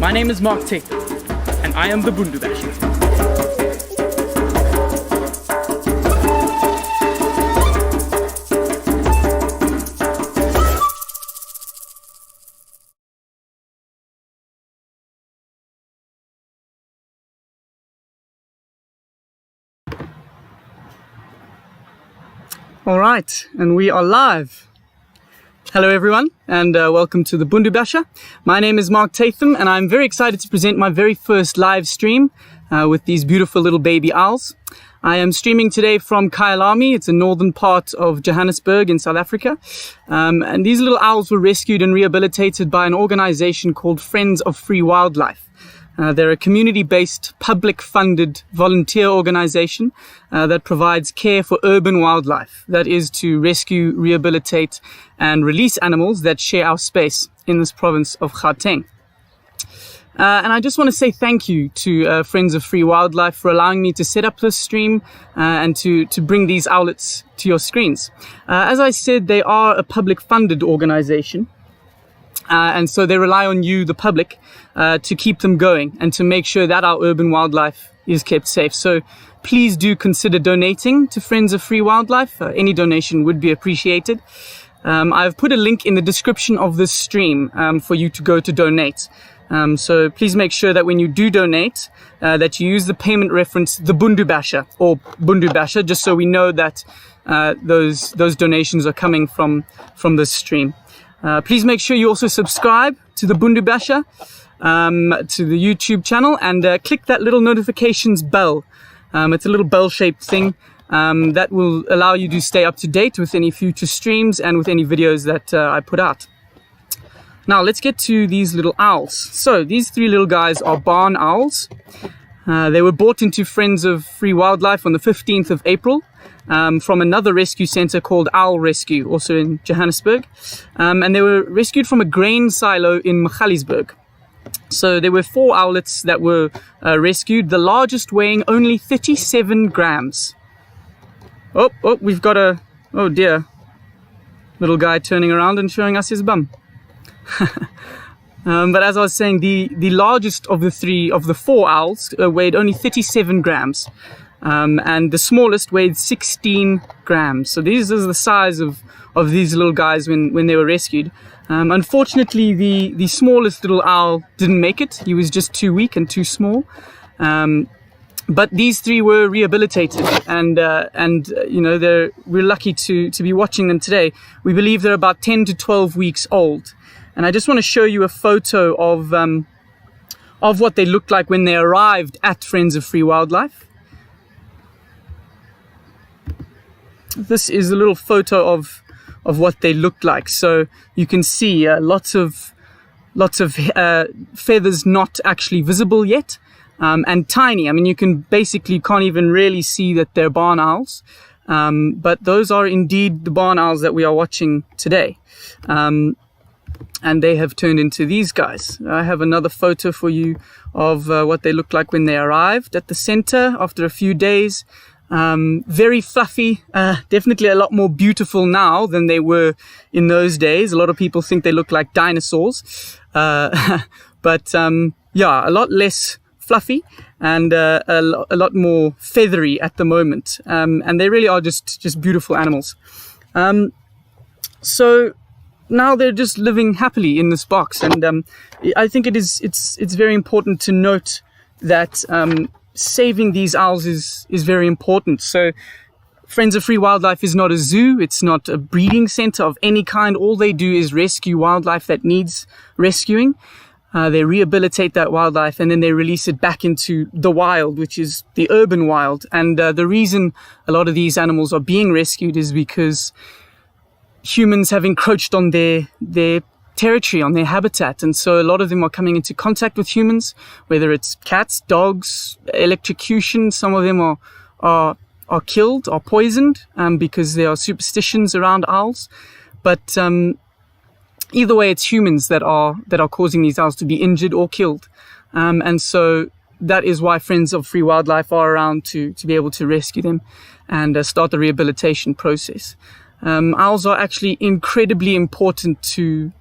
My name is MacLeod, and I am the Bundu Basher. All right, and we are live. Hello everyone, and welcome to the Bundu Basher. My name is MacLeod, and I'm very excited to present my very first live stream with these beautiful little baby owls. I am streaming today from Kyalami. It's a northern part of Johannesburg in South Africa. And these little owls were rescued and rehabilitated by an organization called Friends of Free Wildlife. They're a community-based, public-funded volunteer organization that provides care for urban wildlife. That is to rescue, rehabilitate, and release animals that share our space in this province of Cotten. And I just want to say thank you to Friends of Free Wildlife for allowing me to set up this stream and to bring these owlets to your screens. As I said, they are a public-funded organization. And so they rely on you, the public, to keep them going and to make sure that our urban wildlife is kept safe. So please do consider donating to Friends of Free Wildlife. Any donation would be appreciated. I've put a link in the description of this stream for you to go to donate. So please make sure that when you do donate, that you use the payment reference, the Bundu Basher or Bundu Basher, just so we know that those donations are coming from this stream. Please make sure you also subscribe to the Bundu Basher, to the YouTube channel, and click that little notifications bell. It's a little bell-shaped thing that will allow you to stay up to date with any future streams and with any videos that I put out. Now let's get to these little owls. So these three little guys are barn owls. They were brought into Friends of Free Wildlife on the 15th of April. From another rescue center called Owl Rescue, also in Johannesburg. And they were rescued from a grain silo in MacLeod. So there were 4 owlets that were rescued, the largest weighing only 37 grams. Oh, we've got a, oh dear, little guy turning around and showing us his bum. But as I was saying, the largest of the 4 owls weighed only 37 grams. And the smallest weighed 16 grams. So these are the size of these little guys when they were rescued. Unfortunately, the smallest little owl didn't make it. He was just too weak and too small. But these 3 were rehabilitated, and you know, we're lucky to be watching them today. We believe they're about 10 to 12 weeks old. And I just want to show you a photo of what they looked like when they arrived at Friends of Free Wildlife. This is a little photo of what they looked like. So you can see lots of feathers not actually visible yet, and tiny. I mean, you can't even really see that they're barn owls. But those are indeed the barn owls that we are watching today. And they have turned into these guys. I have another photo for you of what they looked like when they arrived at the center after a few days. Very fluffy, definitely a lot more beautiful now than they were in those days. A lot of people think they look like dinosaurs, but yeah, a lot less fluffy and a lot more feathery at the moment, and they really are just beautiful animals. So now they're just living happily in this box, and I think it's very important to note that saving these owls is very important. So Friends of Free Wildlife is not a zoo, it's not a breeding center of any kind. All they do is rescue wildlife that needs rescuing. They rehabilitate that wildlife and then they release it back into the wild, which is the urban wild. And the reason a lot of these animals are being rescued is because humans have encroached on their territory, on their habitat, and so a lot of them are coming into contact with humans, whether it's cats, dogs, electrocution. Some of them are killed, are poisoned, because there are superstitions around owls. But either way, it's humans that are causing these owls to be injured or killed, and so that is why Friends of Free Wildlife are around to be able to rescue them and start the rehabilitation process. Owls are actually incredibly important to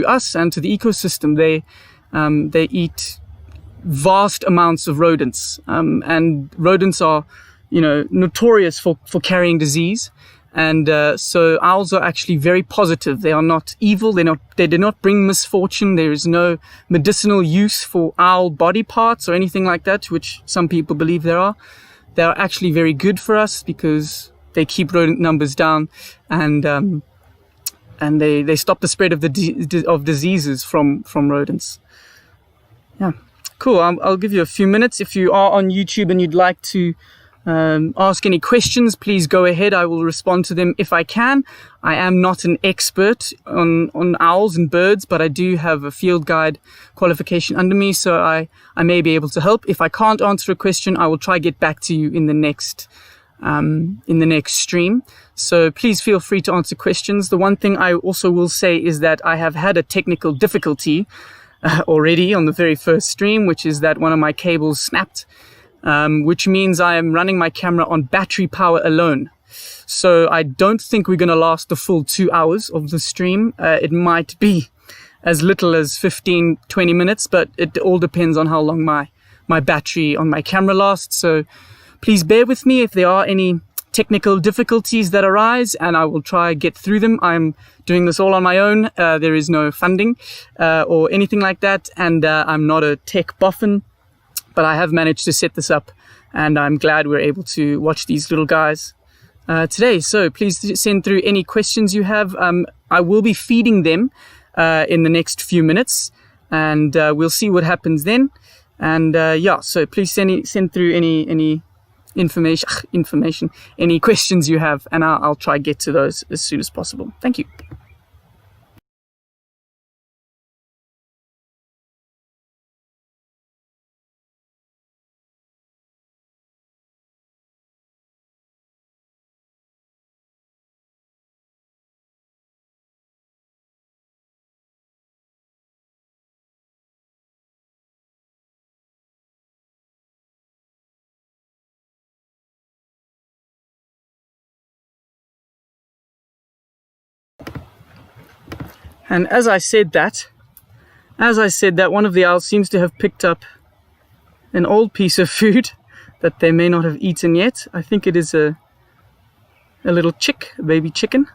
us and to the ecosystem. They eat vast amounts of rodents, and rodents are, notorious for carrying disease. And so owls are actually very positive. They are not evil. They do not bring misfortune. There is no medicinal use for owl body parts or anything like that, which some people believe there are. They are actually very good for us because they keep rodent numbers down, and they stop the spread of of diseases from rodents. Yeah, cool. I'll give you a few minutes. If you are on YouTube and you'd like to ask any questions, please go ahead. I will respond to them if I can. I am not an expert on owls and birds, but I do have a field guide qualification under me, so I may be able to help. If I can't answer a question, I will try get back to you in the next stream. So please feel free to answer questions. The one thing I also will say is that I have had a technical difficulty already on the very first stream, which is that one of my cables snapped. Which means I am running my camera on battery power alone. So I don't think we're going to last the full 2 hours of the stream. It might be as little as 15, 20 minutes, but it all depends on how long my battery on my camera lasts. So please bear with me if there are any technical difficulties that arise, and I will try get through them. I'm doing this all on my own. There is no funding or anything like that, and I'm not a tech boffin. But I have managed to set this up, and I'm glad we're able to watch these little guys today. So please send through any questions you have. I will be feeding them in the next few minutes, and we'll see what happens then. And so please send through any information, any questions you have, and I'll try get to those as soon as possible. Thank you. And as I said that, one of the owls seems to have picked up an old piece of food that they may not have eaten yet. I think it is a little chick, a baby chicken.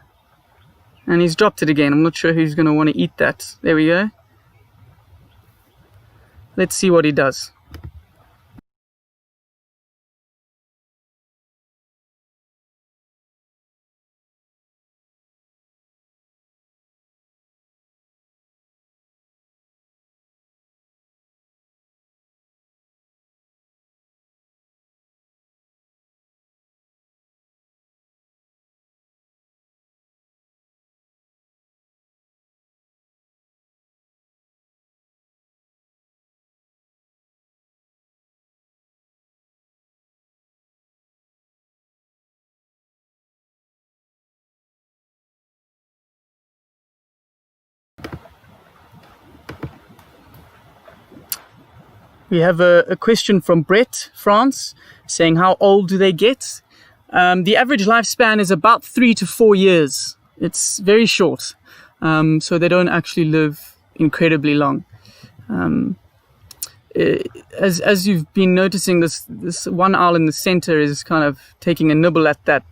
And he's dropped it again. I'm not sure who's going to want to eat that. There we go. Let's see what he does. We have a question from Brett, France, saying how old do they get? The average lifespan is about 3 to 4 years. It's very short, so they don't actually live incredibly long. As you've been noticing, this one owl in the center is kind of taking a nibble at that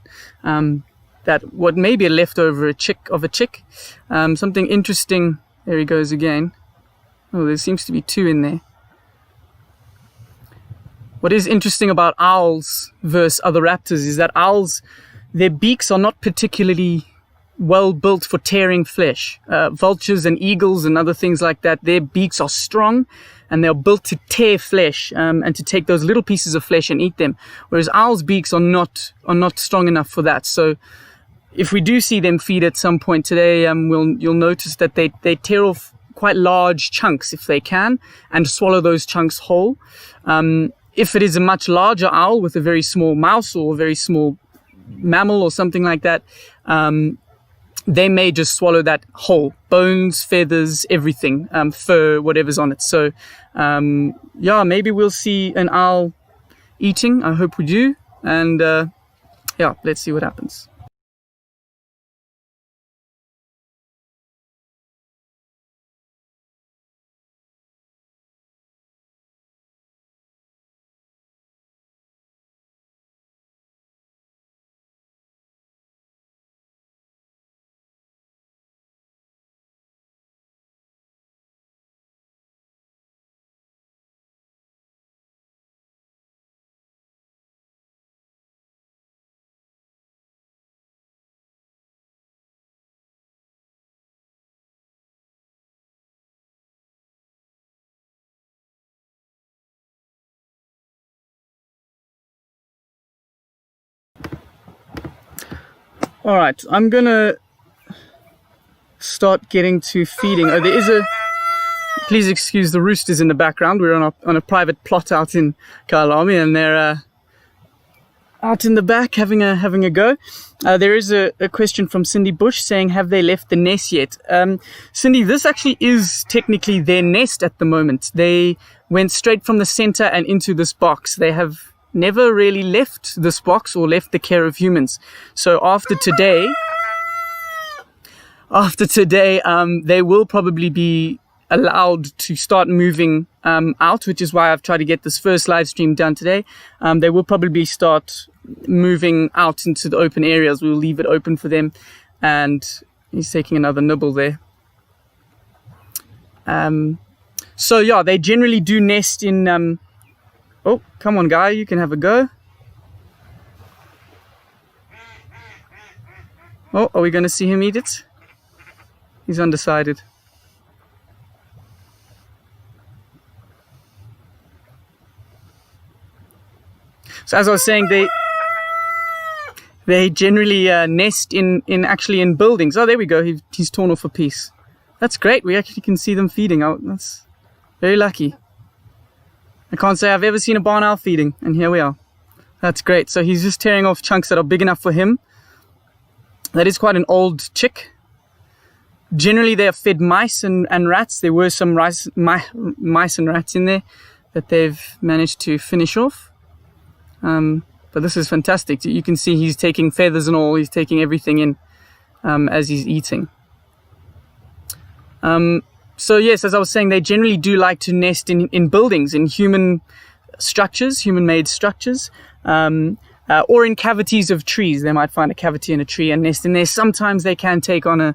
what may be a leftover chick. Something interesting. There he goes again. Oh, there seems to be 2 in there. What is interesting about owls versus other raptors is that owls, their beaks are not particularly well built for tearing flesh. Vultures and eagles and other things like that, their beaks are strong and they're built to tear flesh and to take those little pieces of flesh and eat them. Whereas owls' beaks are not strong enough for that. So if we do see them feed at some point today, you'll notice that they tear off quite large chunks if they can and swallow those chunks whole. If it is a much larger owl with a very small mouse or a very small mammal or something like that, they may just swallow that whole. Bones, feathers, everything, fur, whatever's on it. So, maybe we'll see an owl eating. I hope we do. And, let's see what happens. All right, I'm gonna start getting to feeding. Oh, there is a. Please excuse the roosters in the background. We're on a private plot out in Kailami, and they're out in the back having a go. There is a question from Cindy Bush saying, have they left the nest yet? Cindy, this actually is technically their nest at the moment. They went straight from the center and into this box. They have never really left this box or left the care of humans. So after today, they will probably be allowed to start moving out, which is why I've tried to get this first live stream done today. They will probably start moving out into the open areas. We'll leave it open for them. And he's taking another nibble there. So yeah, they generally do nest in oh, come on guy, you can have a go. Oh, are we going to see him eat it? He's undecided. So as I was saying, they generally nest in buildings. Oh, there we go. He's torn off a piece. That's great. We actually can see them feeding. Oh, that's very lucky. I can't say I've ever seen a barn owl feeding, and here we are. That's great. So he's just tearing off chunks that are big enough for him. That is quite an old chick. Generally, they are fed mice and rats. There were some mice and rats in there that they've managed to finish off. But this is fantastic. You can see he's taking feathers and all. He's taking everything in as he's eating. So yes, as I was saying, they generally do like to nest in buildings, in human structures, human-made structures, or in cavities of trees. They might find a cavity in a tree and nest in there. Sometimes they can take on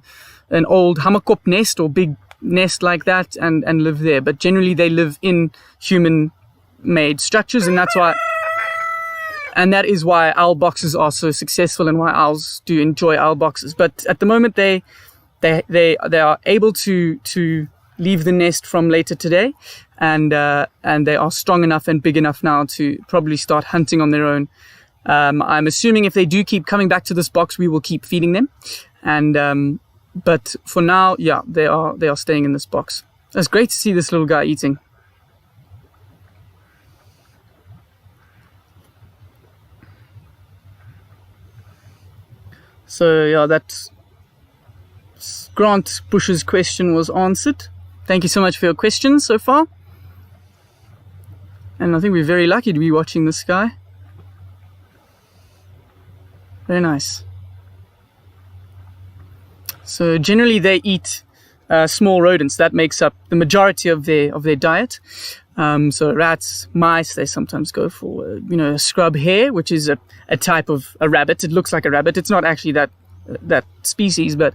an old hamakop nest or big nest like that and live there. But generally they live in human-made structures, and that is why owl boxes are so successful and why owls do enjoy owl boxes. But at the moment they are able to leave the nest from later today, and they are strong enough and big enough now to probably start hunting on their own. I'm assuming if they do keep coming back to this box, we will keep feeding them. And but for now, yeah, they are staying in this box. It's great to see this little guy eating. So yeah, that Grant Bush's question was answered. Thank you so much for your questions so far. And I think we're very lucky to be watching this guy. Very nice. So generally they eat small rodents. That makes up the majority of their diet. So rats, mice, they sometimes go for a scrub hare, which is a type of a rabbit. It looks like a rabbit. It's not actually that species, but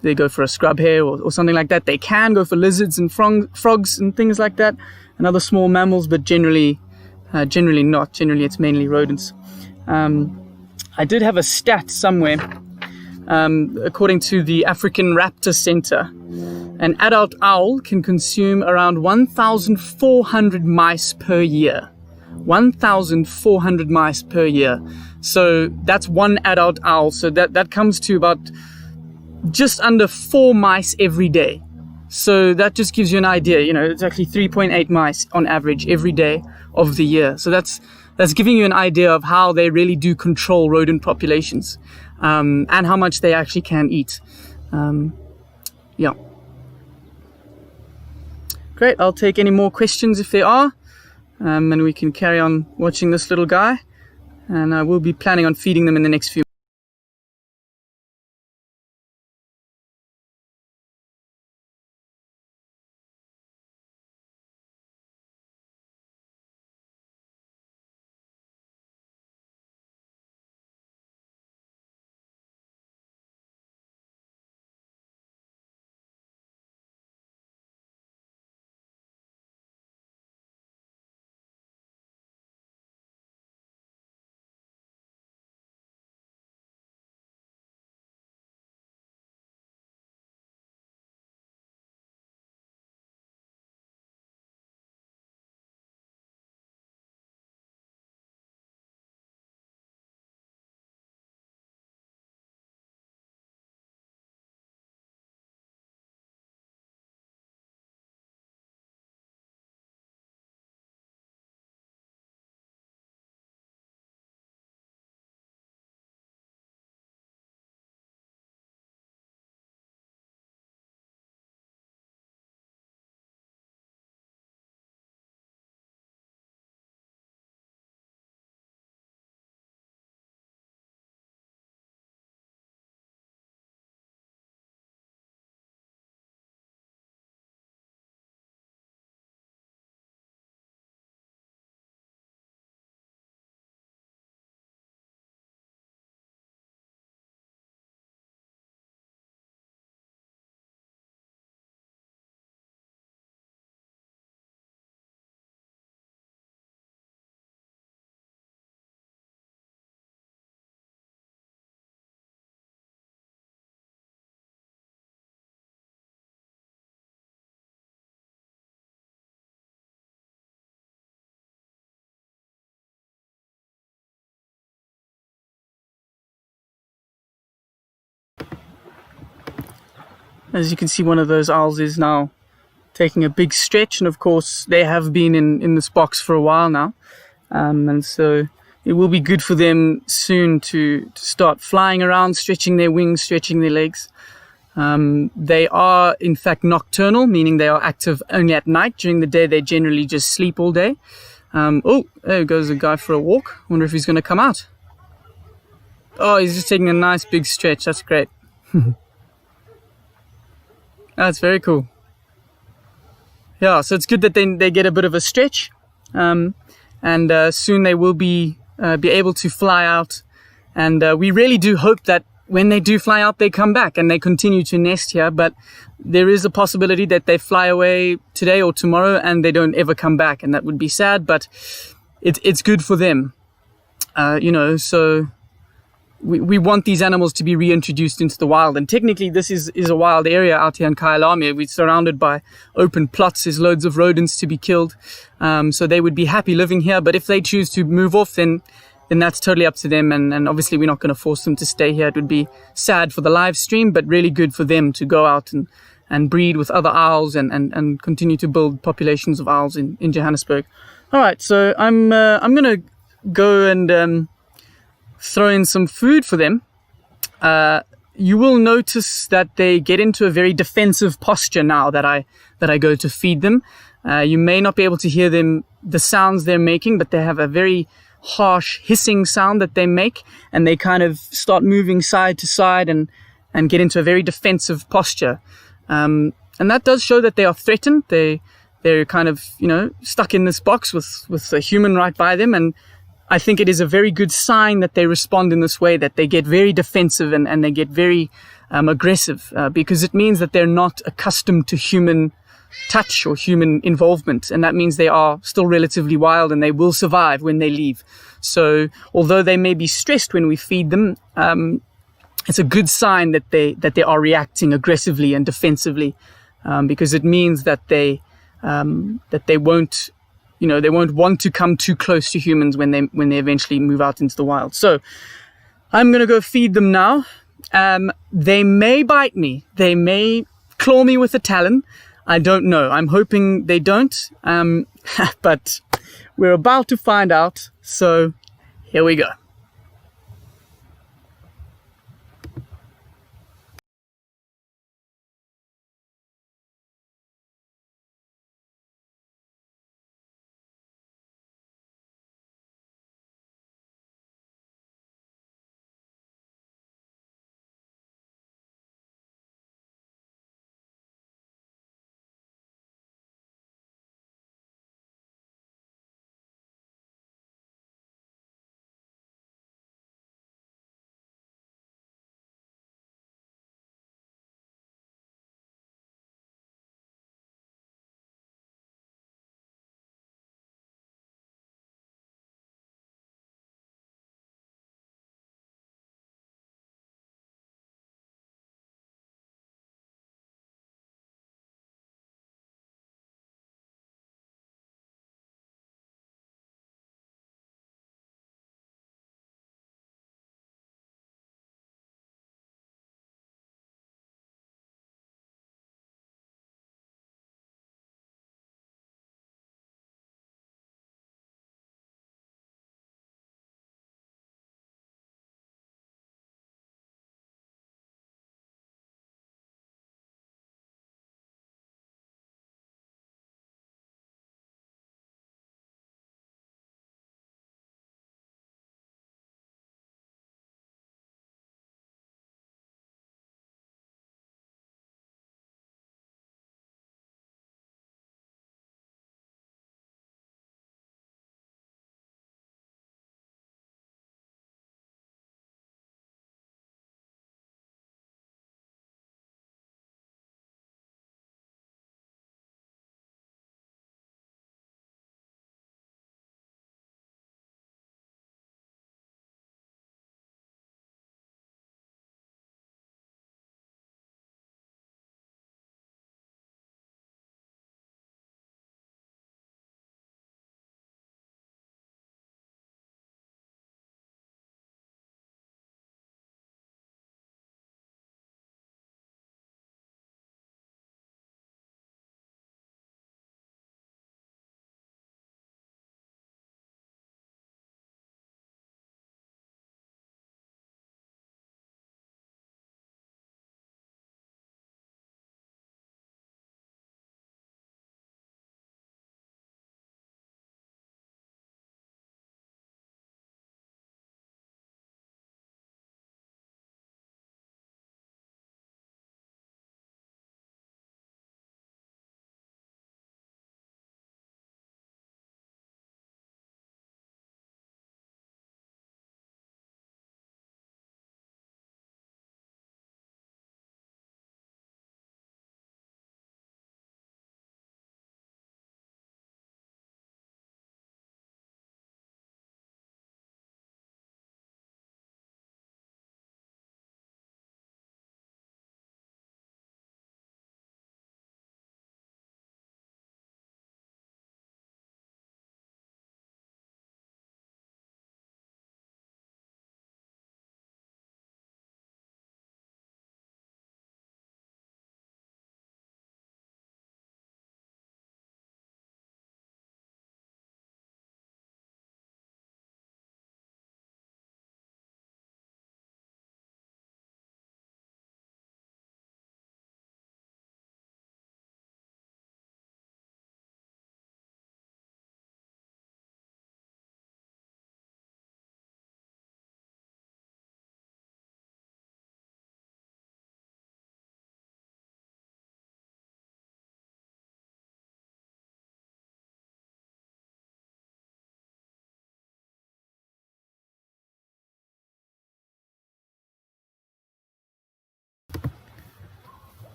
they go for a scrub hare or something like that. They can go for lizards and frogs and things like that, and other small mammals, but generally not. Generally, it's mainly rodents. I did have a stat somewhere. According to the African Raptor Center, an adult owl can consume around 1,400 mice per year. 1,400 mice per year. So that's one adult owl. So that comes to about just under 4 mice every day. So that just gives you an idea. It's actually 3.8 mice on average every day of the year. So that's giving you an idea of how they really do control rodent populations, and how much they actually can eat. Yeah. Great. I'll take any more questions if there are, and we can carry on watching this little guy. And I will be planning on feeding them in the next few As you can see, one of those owls is now taking a big stretch, and of course they have been in this box for a while now, and so it will be good for them soon to start flying around, stretching their wings, stretching their legs. They are in fact nocturnal, meaning they are active only at night. During the day they generally just sleep all day. Oh, there goes a guy for a walk. I wonder if he's going to come out. Oh, he's just taking a nice big stretch. That's great. That's very cool. Yeah, so it's good that they get a bit of a stretch, and soon they will be able to fly out. And we really do hope that when they do fly out, they come back and they continue to nest here. But there is a possibility that they fly away today or tomorrow and they don't ever come back, and that would be sad. But it's good for them, So we want these animals to be reintroduced into the wild, and technically this is a wild area out here in Kyalami. We're surrounded by open plots. There's loads of rodents to be killed, so they would be happy living here. But if they choose to move off, then that's totally up to them, and obviously we're not going to force them to stay here. It would be sad for the live stream, but really good for them to go out and breed with other owls and continue to build populations of owls in Johannesburg. All right, so I'm going to go and throw in some food for them. You will notice that they get into a very defensive posture now that I go to feed them. You may not be able to hear the sounds they're making, but they have a very harsh hissing sound that they make, and they kind of start moving side to side and get into a very defensive posture. And that does show that they are threatened. They're kind of, stuck in this box with a human right by them, and I think it is a very good sign that they respond in this way, that they get very defensive and they get very aggressive, because it means that they're not accustomed to human touch or human involvement, and that means they are still relatively wild and they will survive when they leave. So although they may be stressed when we feed them, it's a good sign that they are reacting aggressively and defensively, because it means that they won't they won't want to come too close to humans when they eventually move out into the wild. So I'm going to go feed them now. They may bite me. They may claw me with a talon. I don't know. I'm hoping they don't. But we're about to find out. So here we go.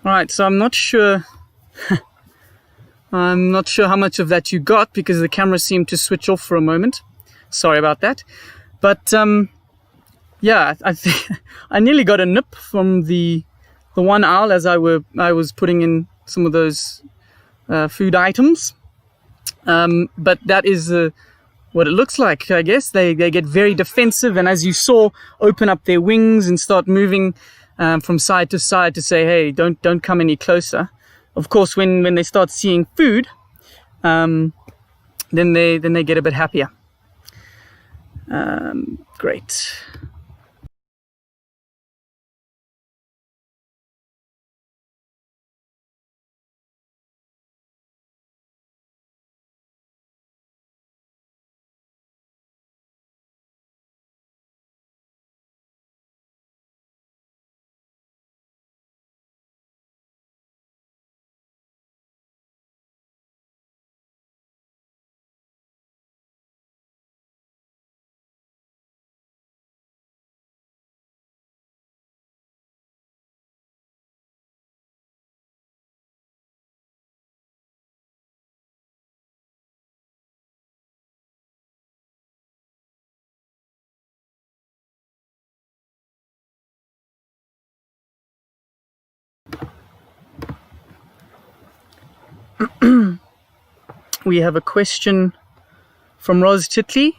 Right, so I'm not sure how much of that you got because the camera seemed to switch off for a moment. Sorry about that. But yeah, I think I nearly got a nip from the one owl as I was putting in some of those food items. But that is what it looks like, I guess. They get very defensive, and as you saw, open up their wings and start moving from side to side to say, hey, don't come any closer. Of course, when they start seeing food, then they get a bit happier. Great. We have a question from Roz Titley.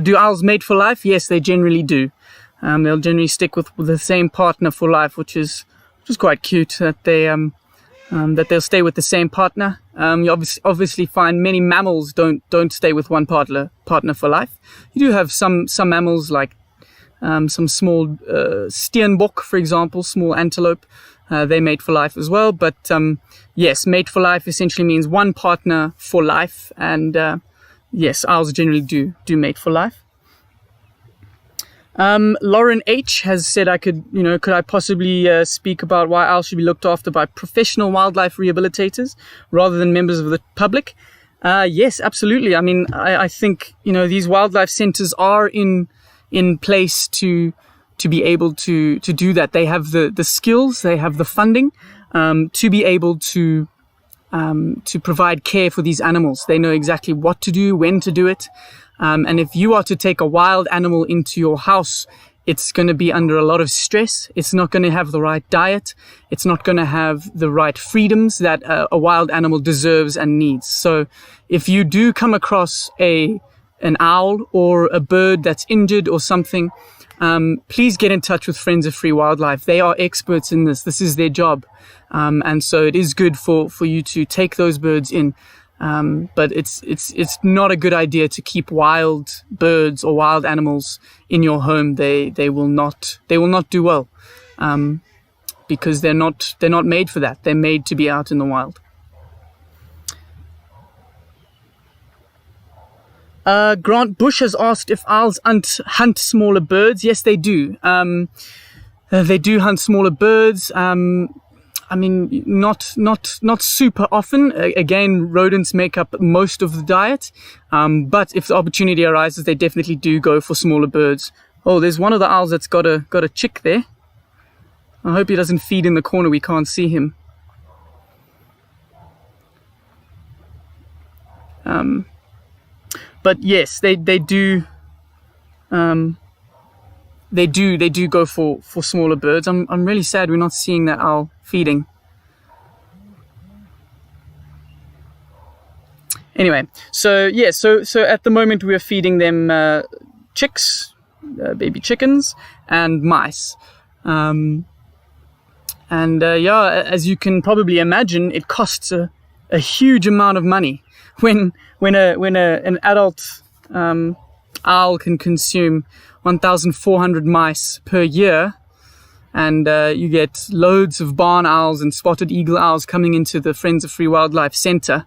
Do owls mate for life? Yes, they generally do. They'll generally stick with the same partner for life, which is quite cute that they'll stay with the same partner. You obviously find many mammals don't stay with one partner for life. You do have some mammals like some small steenbok, for example, small antelope. They mate for life as well. But yes, mate for life essentially means one partner for life. And yes, owls generally do mate for life. Lauren H has said could I possibly speak about why owls should be looked after by professional wildlife rehabilitators rather than members of the public? Yes, absolutely. I mean, I think, these wildlife centers are in place to be able to do that. They have the skills, they have the funding to be able to provide care for these animals. They know exactly what to do, when to do it. And if you are to take a wild animal into your house, it's going to be under a lot of stress. It's not going to have the right diet. It's not going to have the right freedoms that a wild animal deserves and needs. So if you do come across an owl or a bird that's injured or something, please get in touch with Friends of Free Wildlife. They are experts in this. This is their job. And so it is good for you to take those birds in. But it's not a good idea to keep wild birds or wild animals in your home. They will not do well, because they're not made for that. They're made to be out in the wild. Grant Bush has asked if owls hunt smaller birds. Yes, they do. They do hunt smaller birds. I mean, not super often. Again, rodents make up most of the diet. But if the opportunity arises, they definitely do go for smaller birds. Oh, there's one of the owls that's got a chick there. I hope he doesn't feed in the corner. We can't see him. But yes, they do. They do go for smaller birds. I'm really sad we're not seeing that owl feeding. Anyway, so yeah, so at the moment we're feeding them chicks, baby chickens, and mice. Yeah, as you can probably imagine, it costs a huge amount of money when an adult owl can consume 1,400 mice per year, and you get loads of barn owls and spotted eagle owls coming into the Friends of Free Wildlife Center.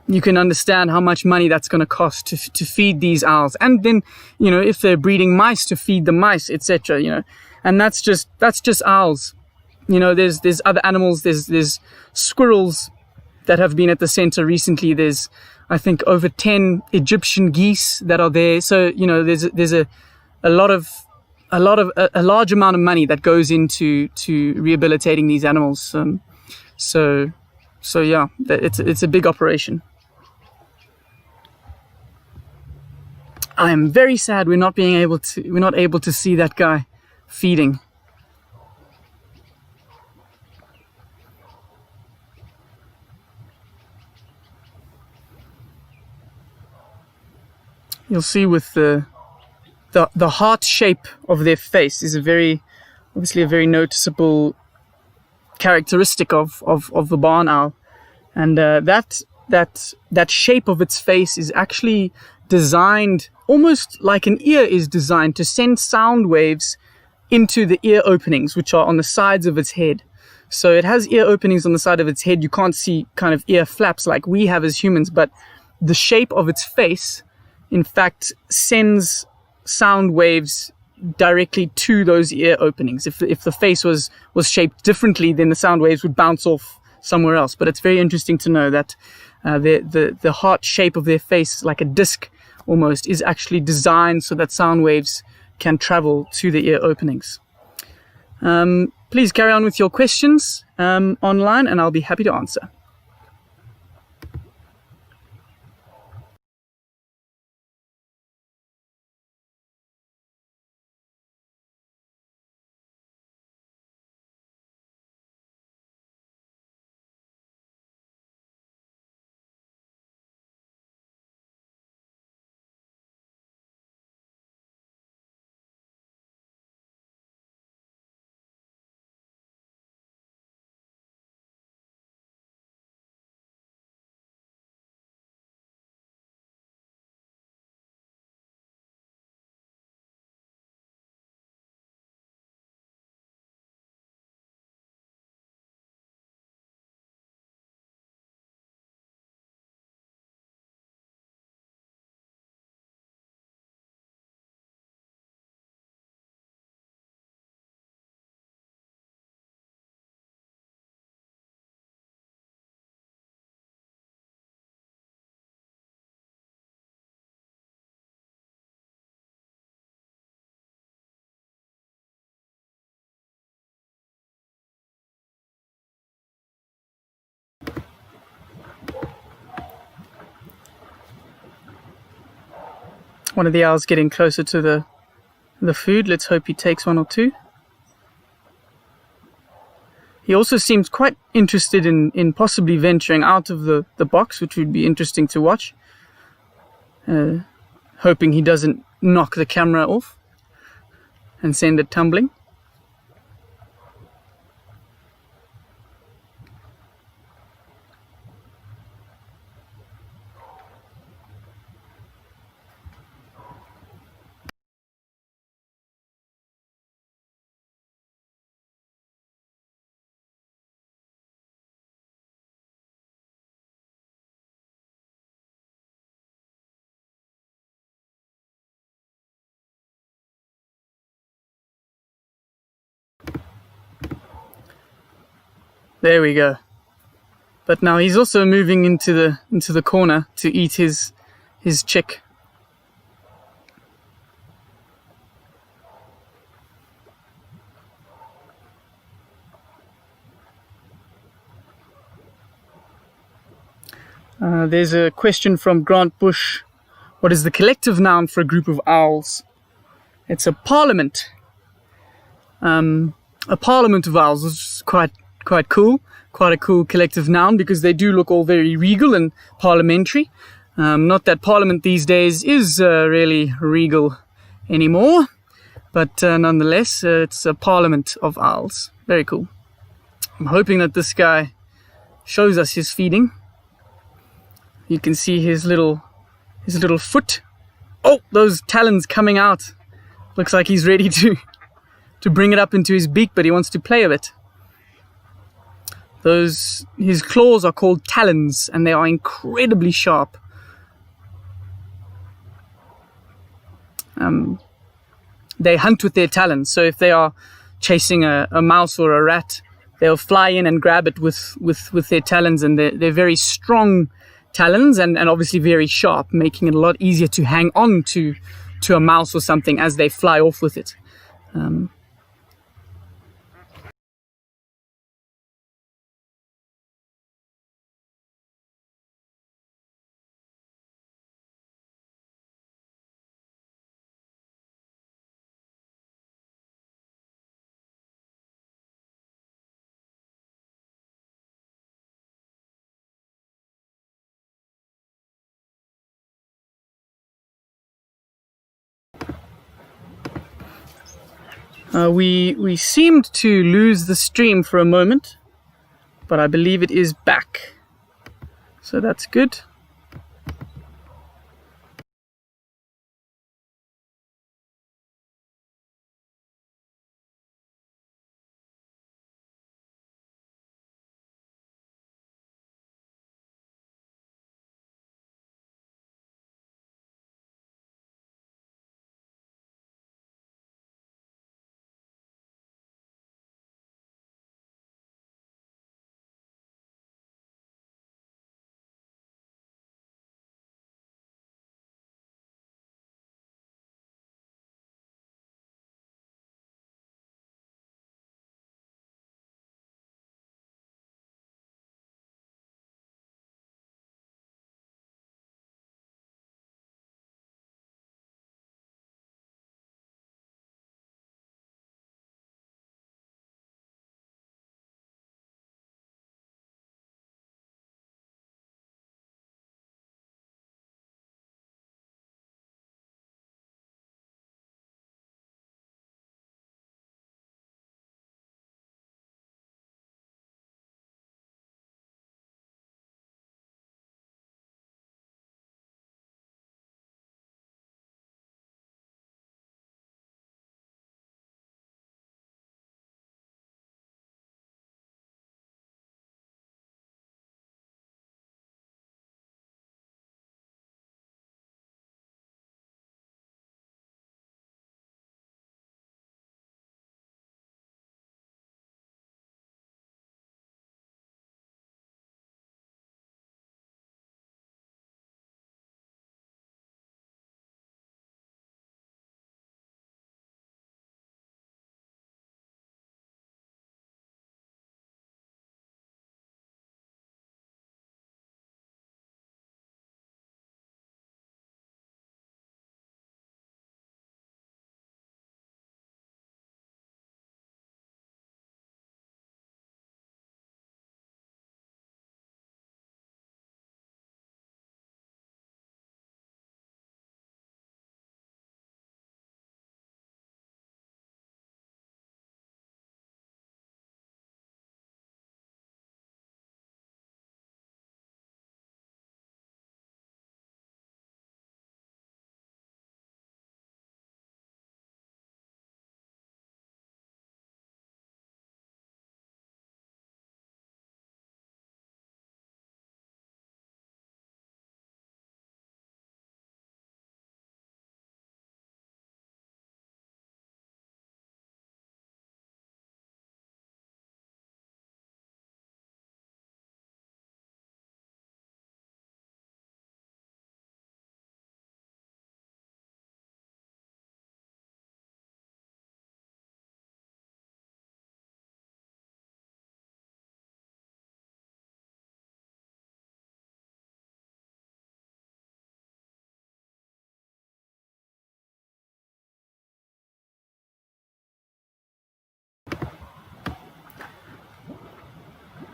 You can understand how much money that's going to cost to feed these owls, and then if they're breeding mice, to feed the mice, etc. And that's just owls. There's other animals. There's squirrels that have been at the center recently. There's, I think, over 10 Egyptian geese that are there. So there's a lot of a large amount of money that goes into rehabilitating these animals. So yeah, it's a big operation. I am very sad we're not able to see that guy feeding. You'll see with the heart shape of their face is obviously a very noticeable characteristic of the barn owl, and that shape of its face is actually designed almost like an ear is designed to send sound waves into the ear openings, which are on the sides of its head. So it has ear openings on the side of its head. You can't see kind of ear flaps like we have as humans, but the shape of its face, in fact, sends sound waves directly to those ear openings. If the face was shaped differently, then the sound waves would bounce off somewhere else. But it's very interesting to know that the heart shape of their face, like a disc almost, is actually designed so that sound waves can travel to the ear openings. Please carry on with your questions online, and I'll be happy to answer. One of the owls getting closer to the food. Let's hope he takes one or two. He also seems quite interested in possibly venturing out of the box, which would be interesting to watch. Hoping he doesn't knock the camera off and send it tumbling. There we go. But now he's also moving into the corner to eat his chick. There's a question from Grant Bush. What is the collective noun for a group of owls? It's a parliament. A parliament of owls is quite cool. Quite a cool collective noun, because they do look all very regal and parliamentary. Not that Parliament these days is really regal anymore, but nonetheless, it's a parliament of owls. Very cool. I'm hoping that this guy shows us his feeding. You can see his little foot. Oh, those talons coming out. Looks like he's ready to bring it up into his beak, but he wants to play a bit. His claws are called talons, and they are incredibly sharp. They hunt with their talons, so if they are chasing a mouse or a rat, they'll fly in and grab it with their talons, and they're very strong talons, and obviously very sharp, making it a lot easier to hang on to a mouse or something as they fly off with it. We seemed to lose the stream for a moment, but I believe it is back. So that's good.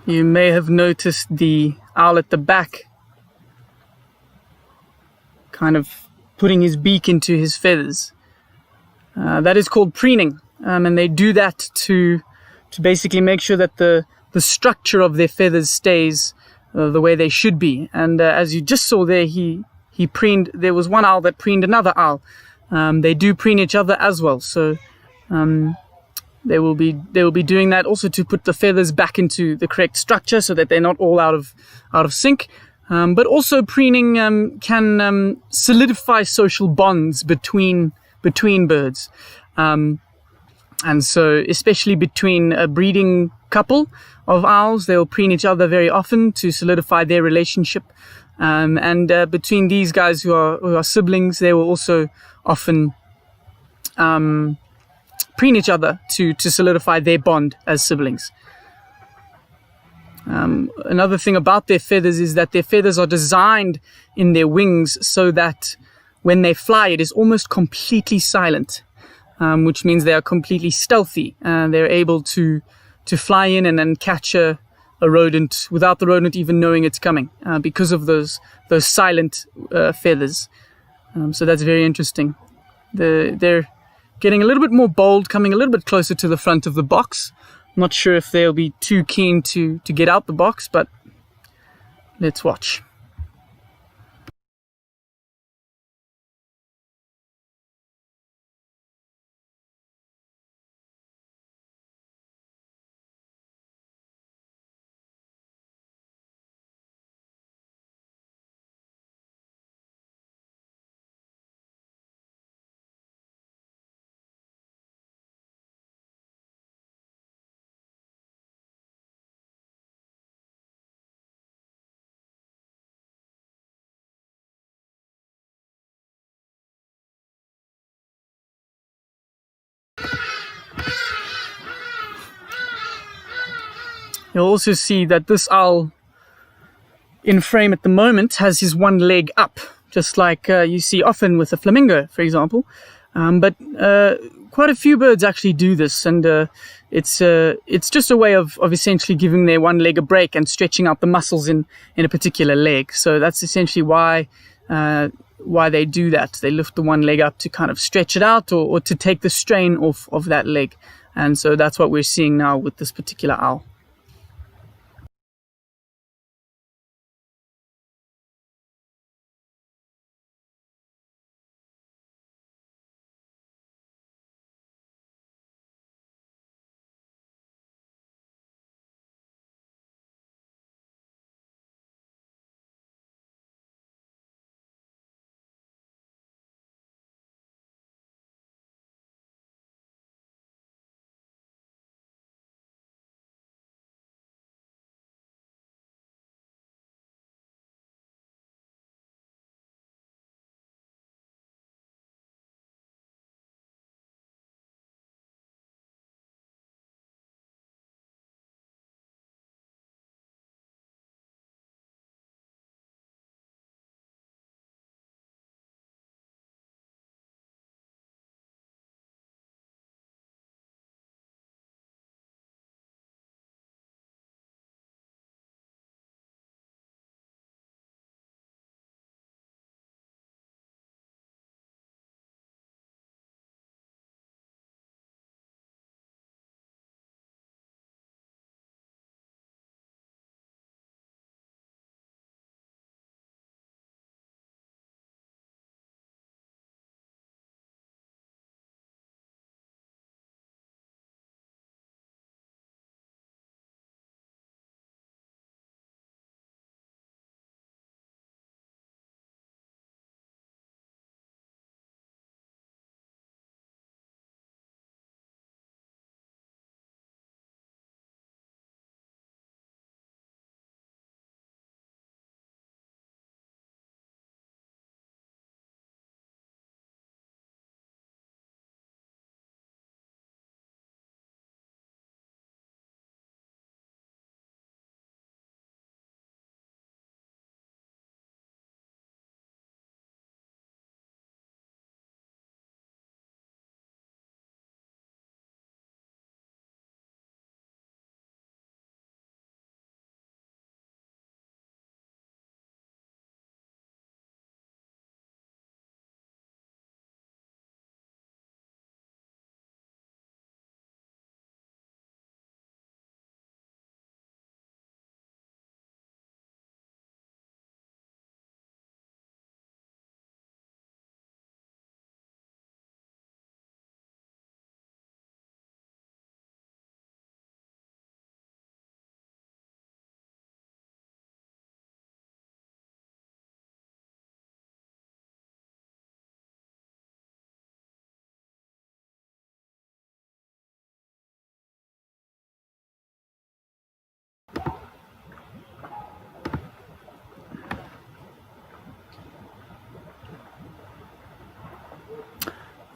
You may have noticed the owl at the back kind of putting his beak into his feathers. That is called preening, and they do that to basically make sure that the structure of their feathers stays the way they should be. And as you just saw there, he preened. There was one owl that preened another owl. They do preen each other as well, so they will be doing that also to put the feathers back into the correct structure so that they're not all out of sync. But also preening can solidify social bonds between birds. And so especially between a breeding couple of owls, they will preen each other very often to solidify their relationship. And between these guys who are siblings, they will also often preen each other to solidify their bond as siblings. Another thing about their feathers is that their feathers are designed in their wings so that when they fly, it is almost completely silent, which means they are completely stealthy. They're able to fly in and then catch a rodent without the rodent even knowing it's coming, because of those silent feathers. So that's very interesting. They're getting a little bit more bold, coming a little bit closer to the front of the box. I'm not sure if they'll be too keen to get out the box, but let's watch. You'll also see that this owl in frame at the moment has his one leg up, just like you see often with a flamingo, for example. But quite a few birds actually do this, and it's just a way of essentially giving their one leg a break and stretching out the muscles in a particular leg. So that's essentially why they do that. They lift the one leg up to kind of stretch it out, or to take the strain off of that leg. And so that's what we're seeing now with this particular owl.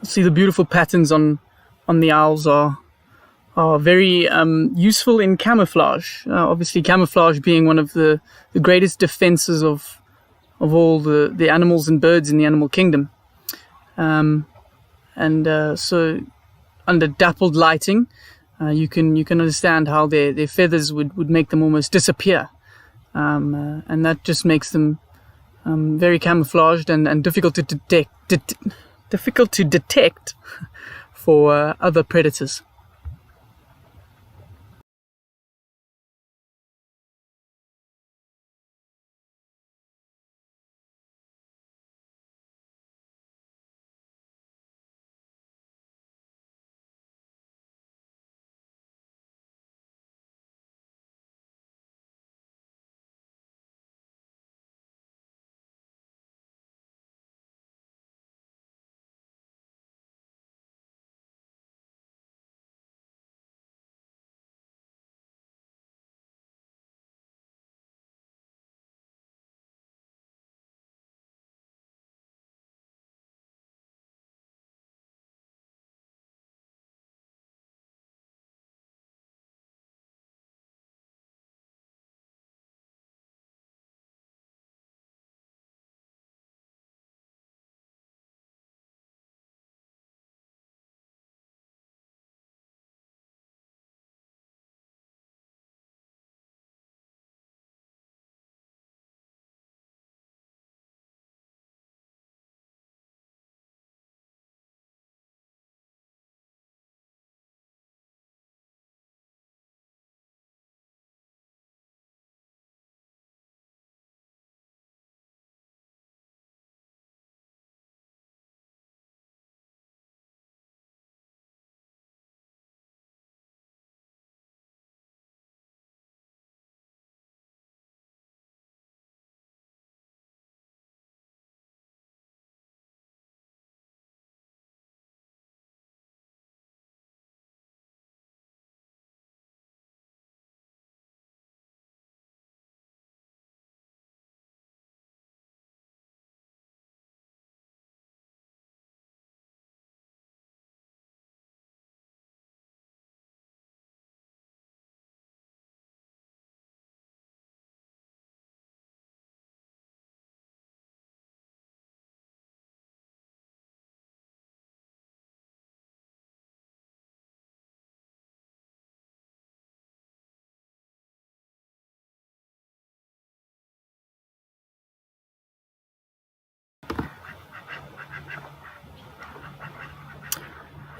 See the beautiful patterns on on the owls are very useful in camouflage. Obviously, camouflage being one of the greatest defenses of all the animals and birds in the animal kingdom. So under dappled lighting, you can understand how their feathers would make them almost disappear, and that just makes them very camouflaged and difficult to detect for other predators.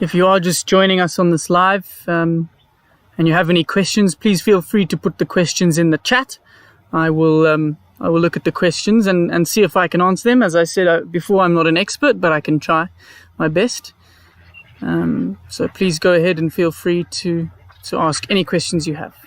If you are just joining us on this live and you have any questions, please feel free to put the questions in the chat. I will look at the questions and see if I can answer them. As I said before, I'm not an expert, but I can try my best. So please go ahead and feel free to ask any questions you have.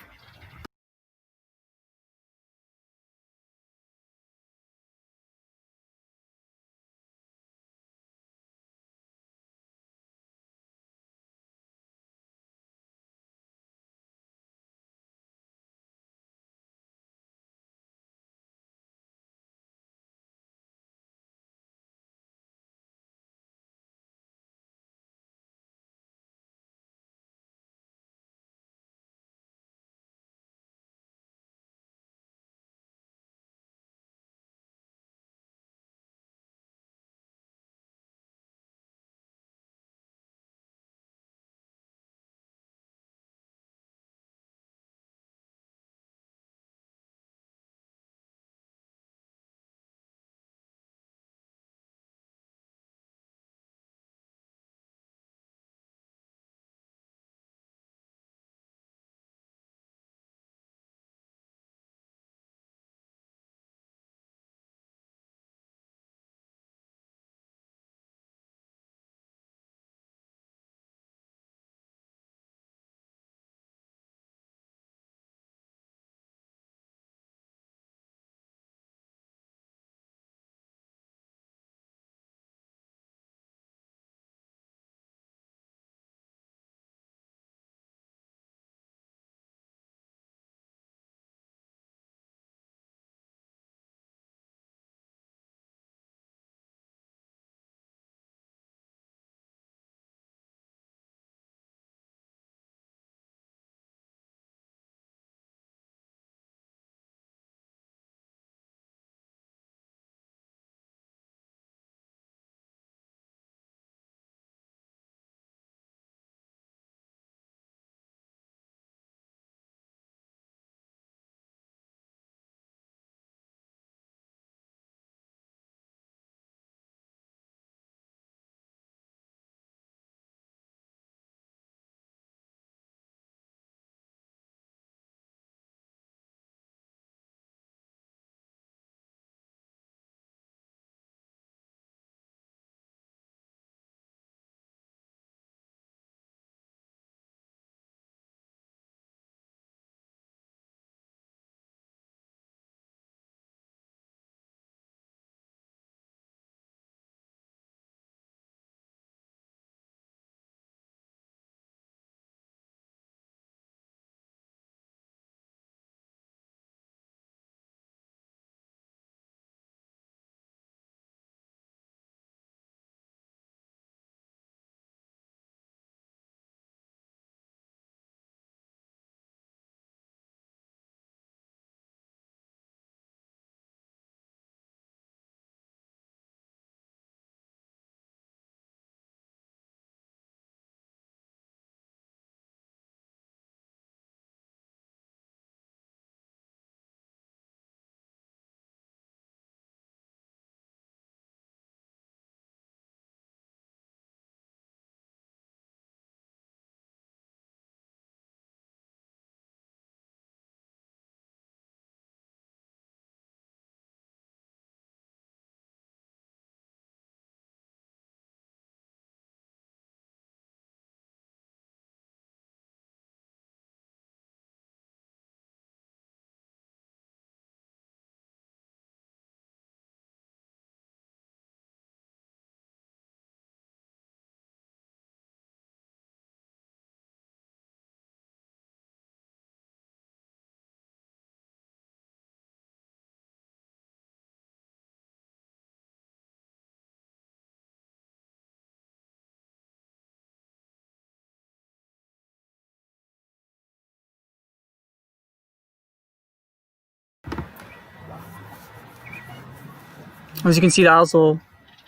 As you can see, the owls are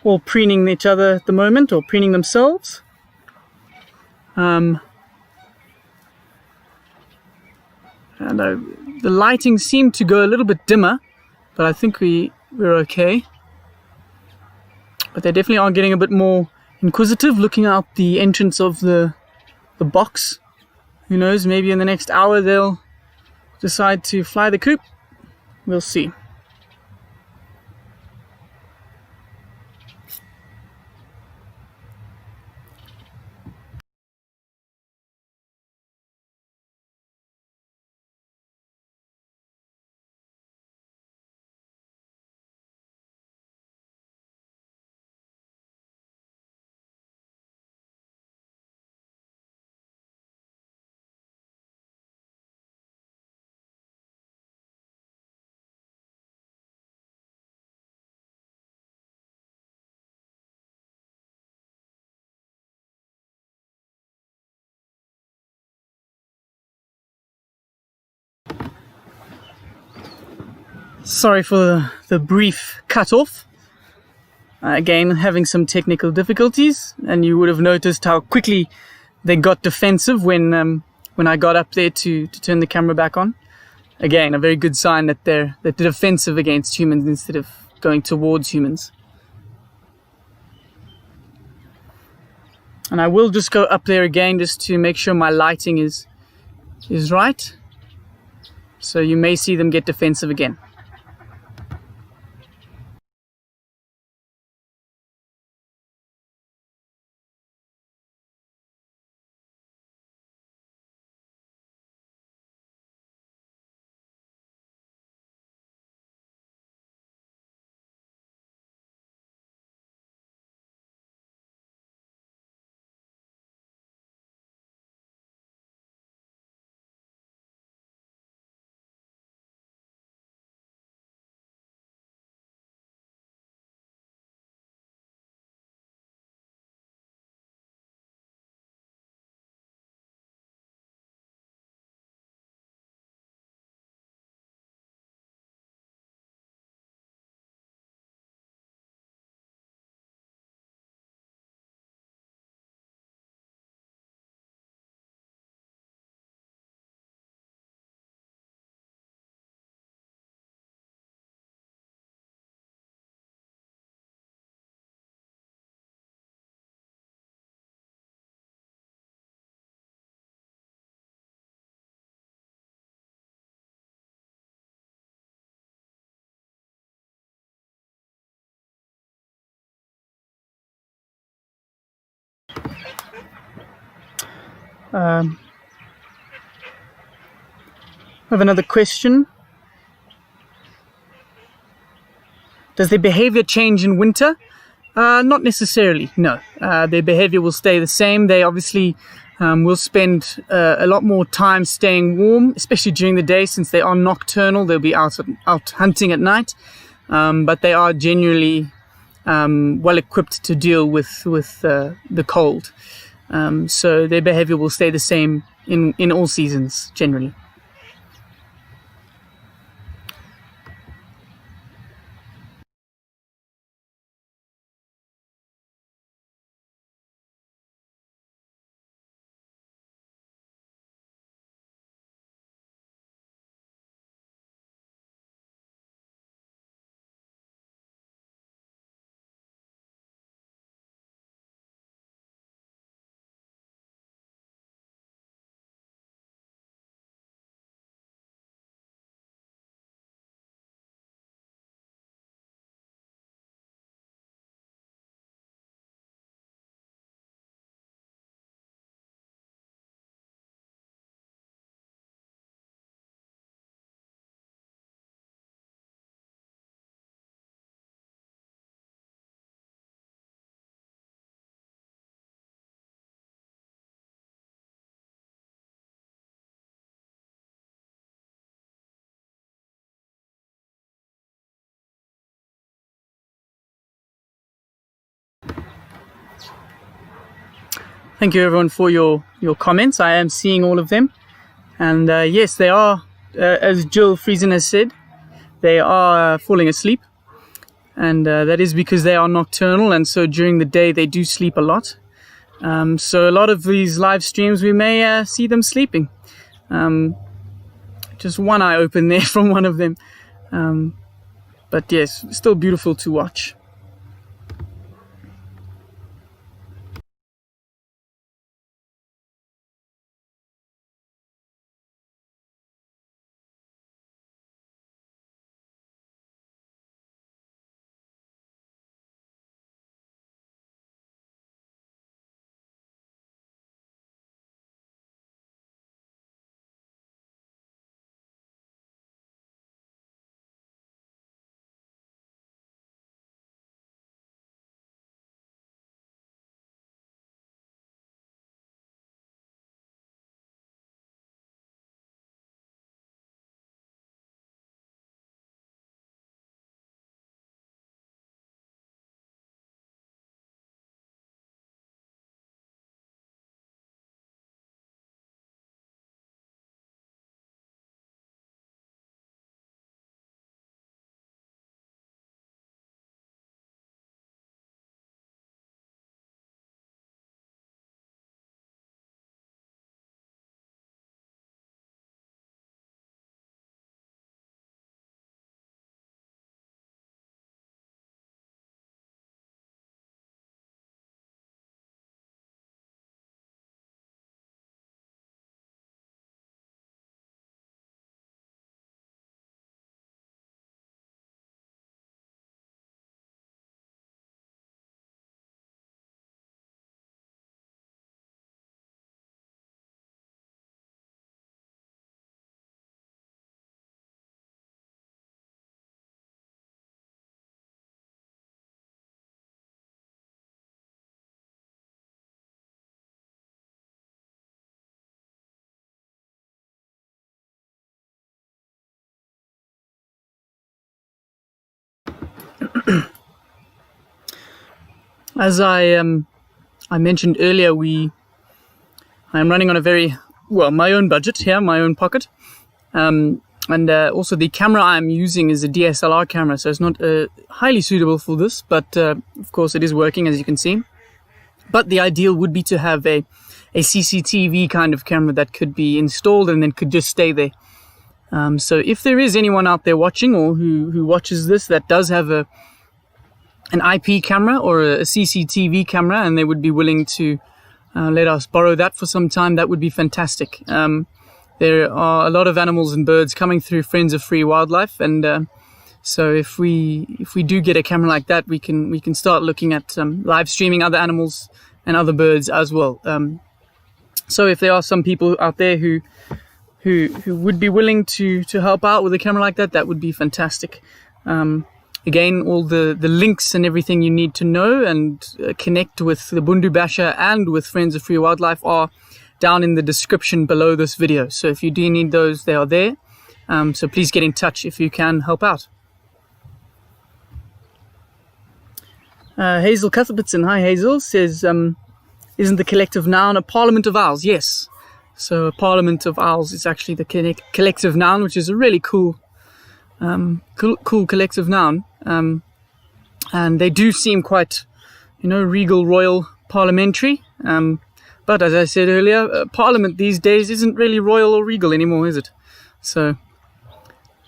all preening each other at the moment, or preening themselves. And the lighting seemed to go a little bit dimmer, but I think we're okay. But they definitely are getting a bit more inquisitive, looking out the entrance of the box. Who knows, maybe in the next hour they'll decide to fly the coop. We'll see. Sorry for the brief cut-off. Again, having some technical difficulties, and you would have noticed how quickly they got defensive when I got up there to turn the camera back on. Again, a very good sign that they're defensive against humans instead of going towards humans. And I will just go up there again just to make sure my lighting is right. So you may see them get defensive again. I have another question. Does their behavior change in winter? Not necessarily, no. Their behavior will stay the same. They obviously will spend a lot more time staying warm, especially during the day, since they are nocturnal. They'll be out hunting at night, but they are generally well equipped to deal with the cold. So their behavior will stay the same in all seasons, generally. Thank you everyone for your comments. I am seeing all of them, and yes, they are, as Jill Friesen has said, they are falling asleep. and that is because they are nocturnal, and so during the day they do sleep a lot. So a lot of these live streams we may see them sleeping. Just one eye open there from one of them. But yes, still beautiful to watch. As I mentioned earlier, I am running on a very, well, my own budget here, my own pocket. And also the camera I'm using is a DSLR camera, so it's not highly suitable for this, but of course it is working, as you can see. But the ideal would be to have a CCTV kind of camera that could be installed and then could just stay there. So if there is anyone out there watching or who watches this that does have an IP camera or a CCTV camera and they would be willing to let us borrow that for some time, that would be fantastic. There are a lot of animals and birds coming through Friends of Free Wildlife, and so if we do get a camera like that, we can start looking at live streaming other animals and other birds as well. So if there are some people out there who would be willing to help out with a camera like that, that would be fantastic. Again, all the links and everything you need to know and connect with the Bundu Basher and with Friends of Free Wildlife are down in the description below this video. So if you do need those, they are there. So please get in touch if you can help out. Hazel Cuthbertson, hi Hazel, says, isn't the collective noun a parliament of owls? Yes. So a parliament of owls is actually the collective noun, which is a really cool collective noun. And they do seem quite, regal, royal, parliamentary. But as I said earlier, Parliament these days isn't really royal or regal anymore, is it? So,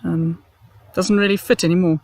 doesn't really fit anymore.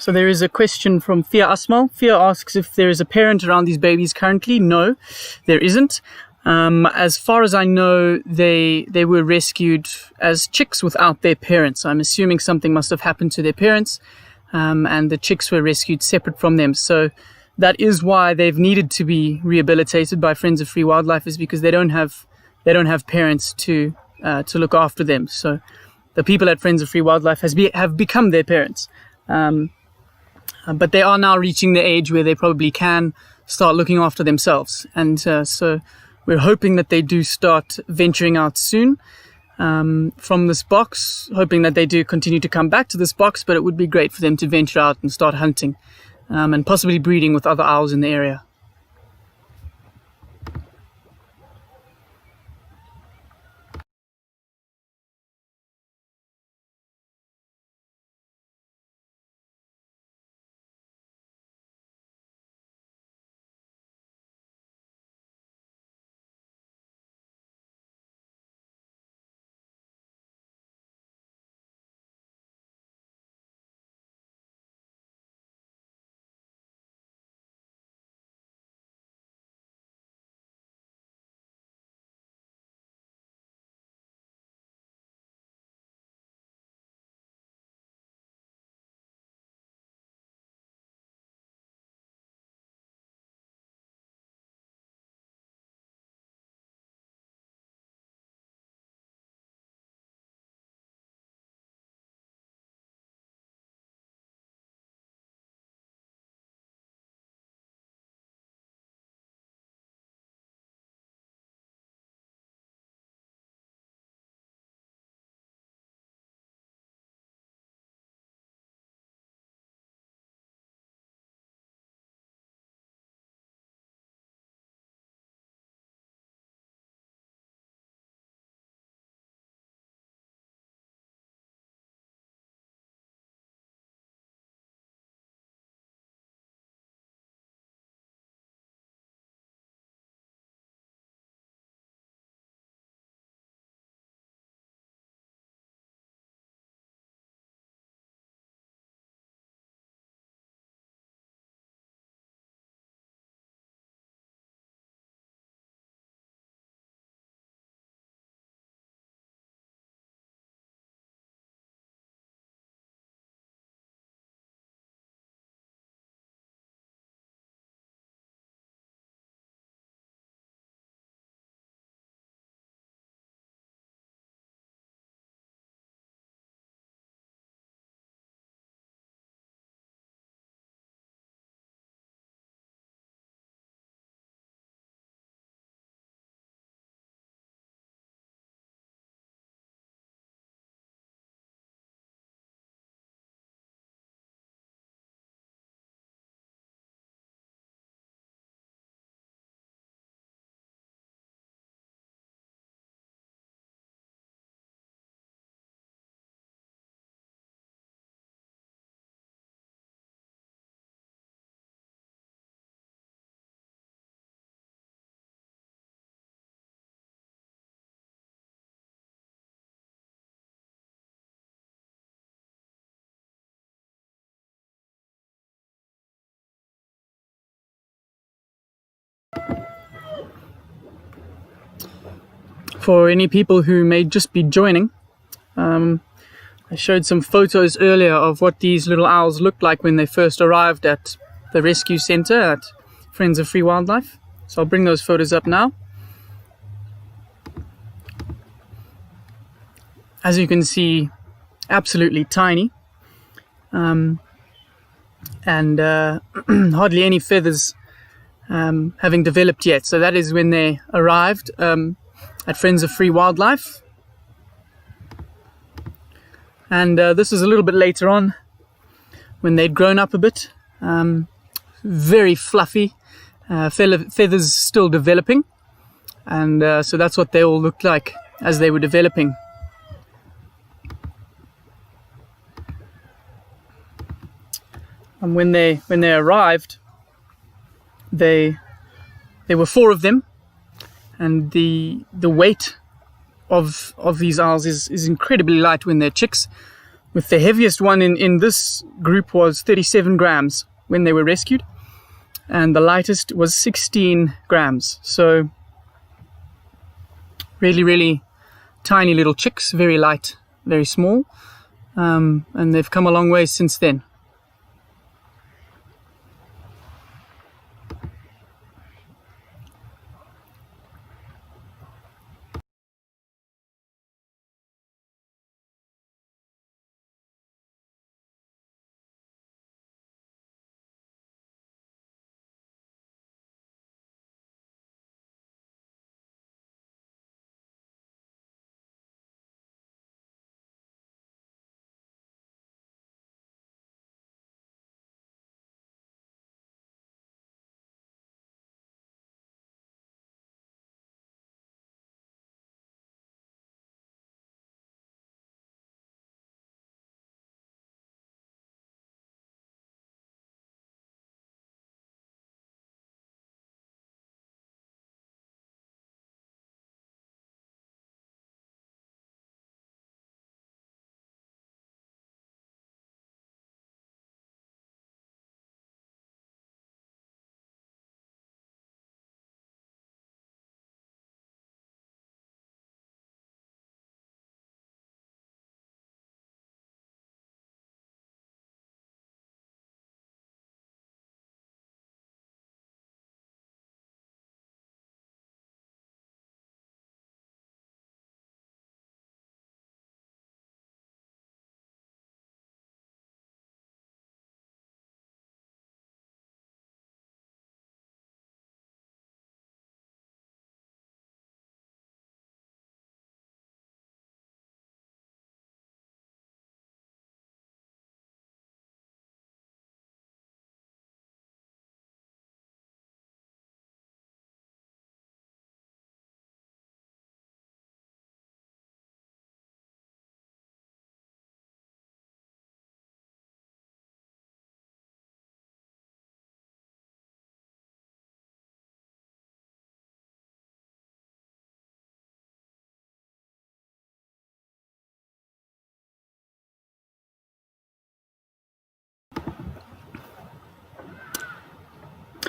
So there is a question from Fia Asmal. Fia asks if there is a parent around these babies currently. No, there isn't. As far as I know, they were rescued as chicks without their parents. I'm assuming something must have happened to their parents, and the chicks were rescued separate from them. So that is why they've needed to be rehabilitated by Friends of Free Wildlife, is because they don't have parents to look after them. So the people at Friends of Free Wildlife have become their parents. But they are now reaching the age where they probably can start looking after themselves. And so we're hoping that they do start venturing out soon from this box, hoping that they do continue to come back to this box, but it would be great for them to venture out and start hunting and possibly breeding with other owls in the area. For any people who may just be joining, I showed some photos earlier of what these little owls looked like when they first arrived at the rescue center at Friends of Free Wildlife. So I'll bring those photos up now. As you can see, absolutely tiny, and hardly any feathers having developed yet. So that is when they arrived at Friends of Free Wildlife. And this is a little bit later on, when they'd grown up a bit. Very fluffy, feathers still developing, and so that's what they all looked like as they were developing. And when they arrived, there were 4 of them, and the weight of these owls is incredibly light when they're chicks. with the heaviest one in this group was 37 grams when they were rescued, and the lightest was 16 grams. So really, really tiny little chicks, very light, very small, and they've come a long way since then.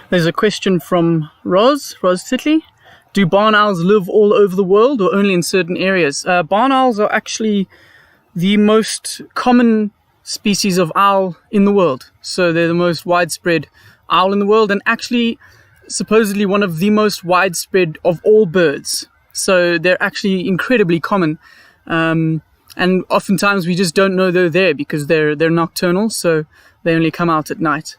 There's a question from Roz Titley. Do barn owls live all over the world or only in certain areas? Barn owls are actually the most common species of owl in the world. So they're the most widespread owl in the world, and actually supposedly one of the most widespread of all birds. So they're actually incredibly common. And oftentimes we just don't know they're there because they're nocturnal, so they only come out at night.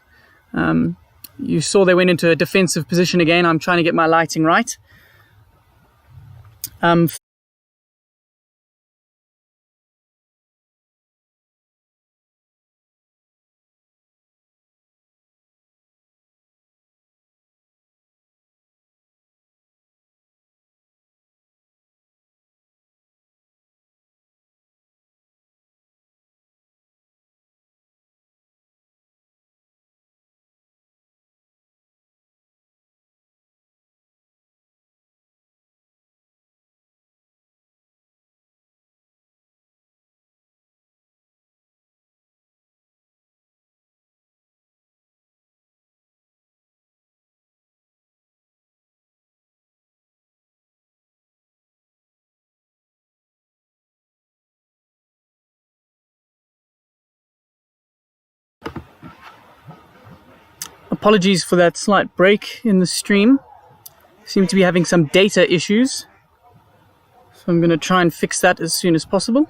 You saw they went into a defensive position again. I'm trying to get my lighting right. Apologies for that slight break in the stream. Seem to be having some data issues. So I'm going to try and fix that as soon as possible.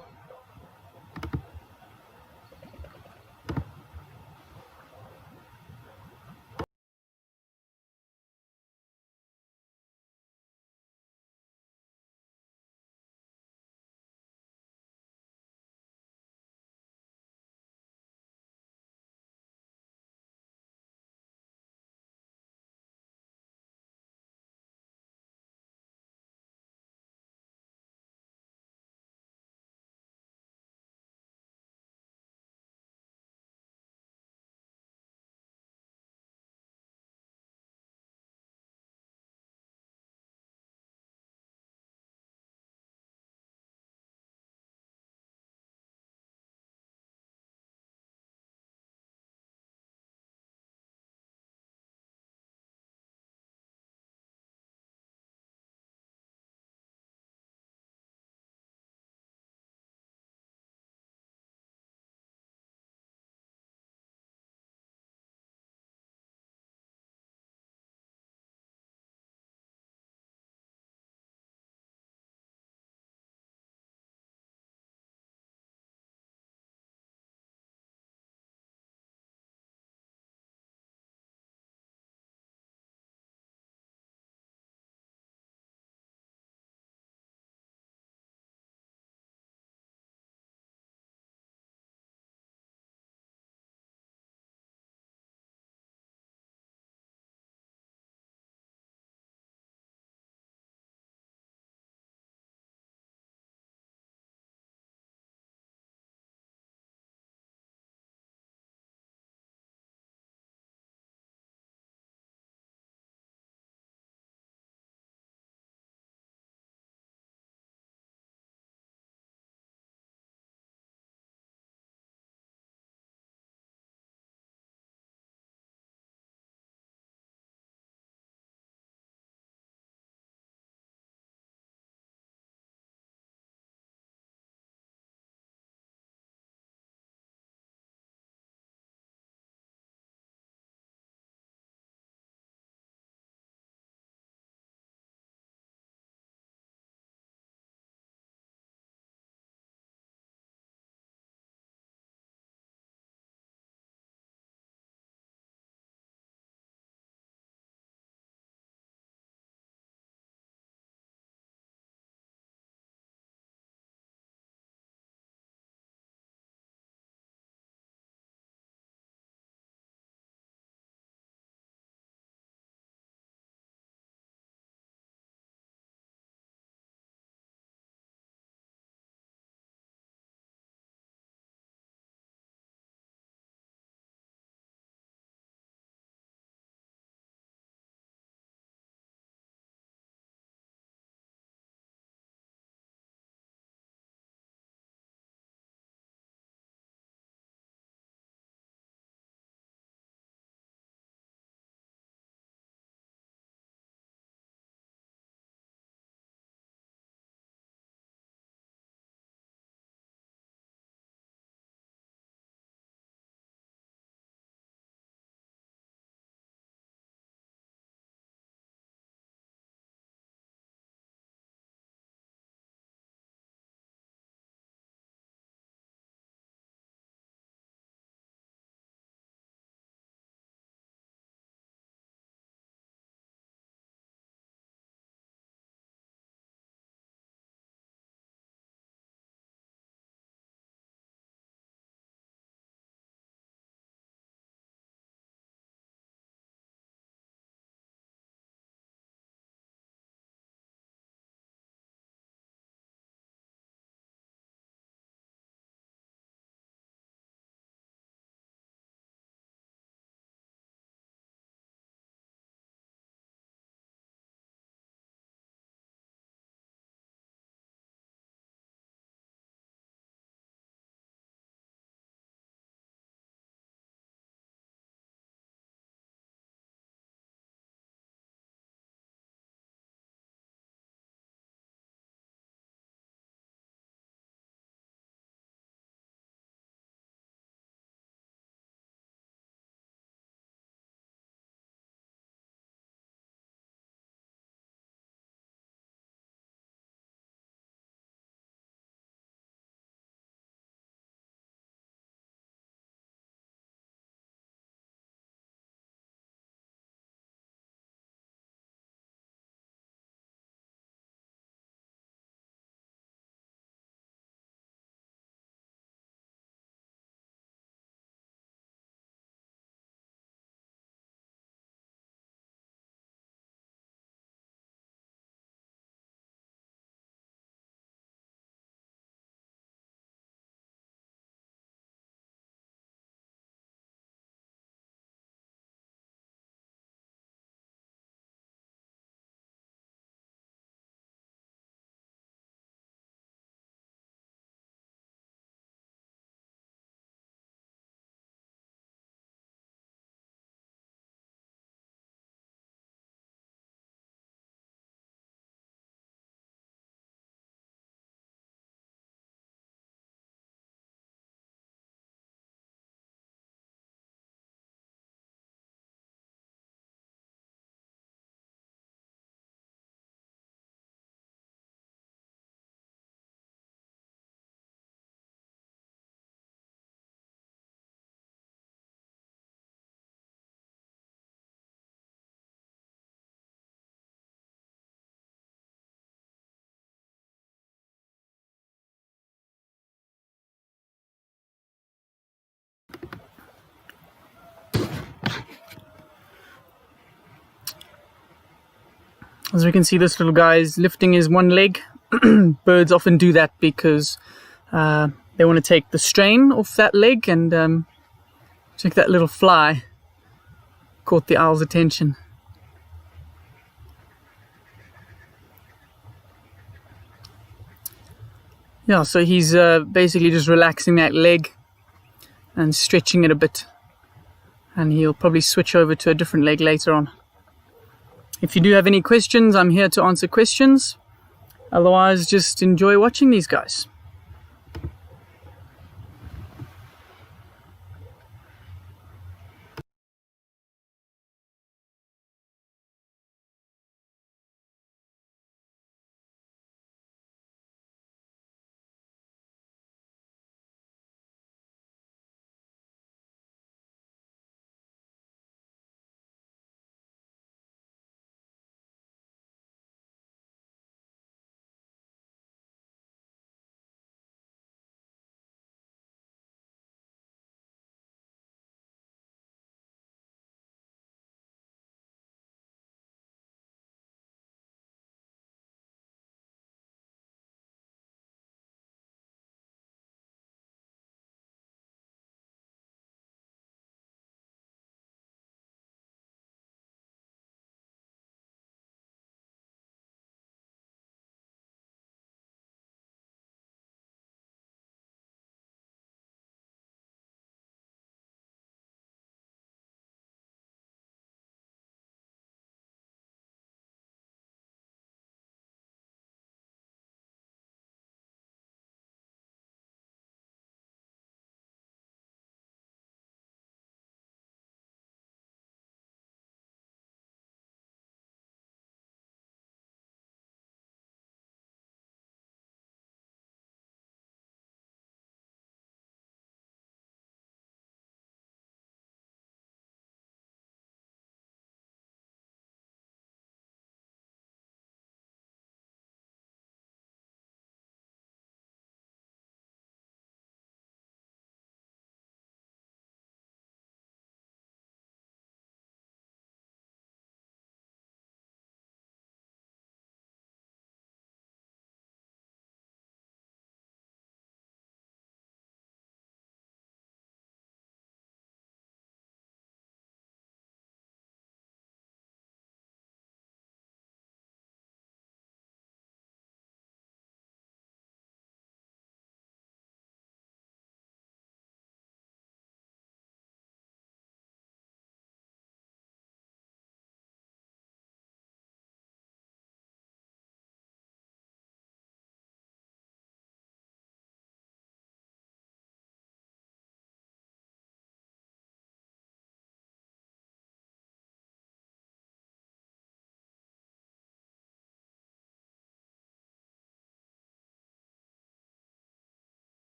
As we can see, this little guy is lifting his one leg. Birds often do that because they want to take the strain off that leg, and check that little fly caught the owl's attention. Yeah, so he's basically just relaxing that leg and stretching it a bit, and he'll probably switch over to a different leg later on. If you do have any questions, I'm here to answer questions. Otherwise, just enjoy watching these guys.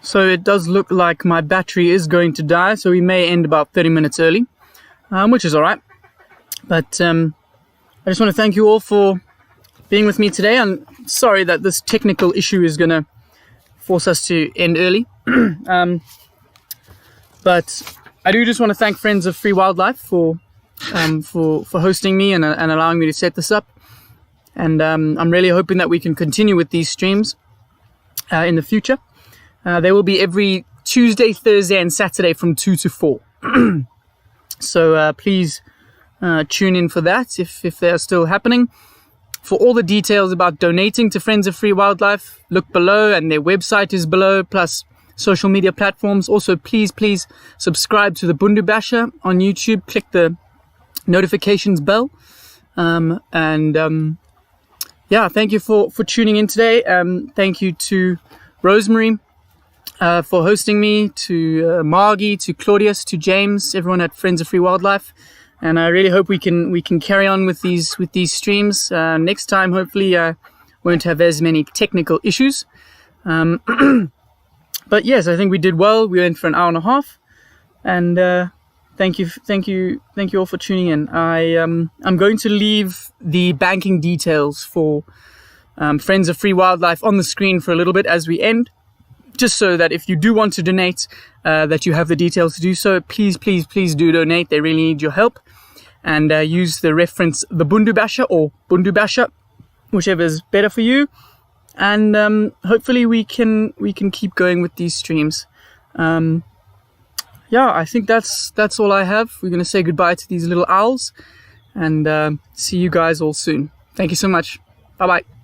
So it does look like my battery is going to die, so we may end about 30 minutes early, which is alright. But I just want to thank you all for being with me today. I'm sorry that this technical issue is going to force us to end early. But I do just want to thank Friends of Free Wildlife for hosting me and allowing me to set this up. And I'm really hoping that we can continue with these streams. in the future. They will be every Tuesday, Thursday, and Saturday from 2 to 4. So please tune in for that if they are still happening. For all the details about donating to Friends of Free Wildlife, look below, and their website is below, plus social media platforms. Also, please subscribe to the Bundu Basher on YouTube. Click the notifications bell. Yeah, thank you for tuning in today. Thank you to Rosemary for hosting me, to Margie, to Claudius, to James, everyone at Friends of Free Wildlife. And I really hope we can carry on with these streams. Next time, hopefully, I won't have as many technical issues. But yes, I think we did well. We went for an hour and a half, and thank you all for tuning in. I'm going to leave the banking details for Friends of Free Wildlife on the screen for a little bit as we end, just so that if you do want to donate, that you have the details to do so. Please do donate. They really need your help. And use the reference the Bundu Basher or Bundu Basher, whichever is better for you. And hopefully we can keep going with these streams. Yeah, I think that's all I have. We're going to say goodbye to these little owls, and see you guys all soon. Thank you so much. Bye bye.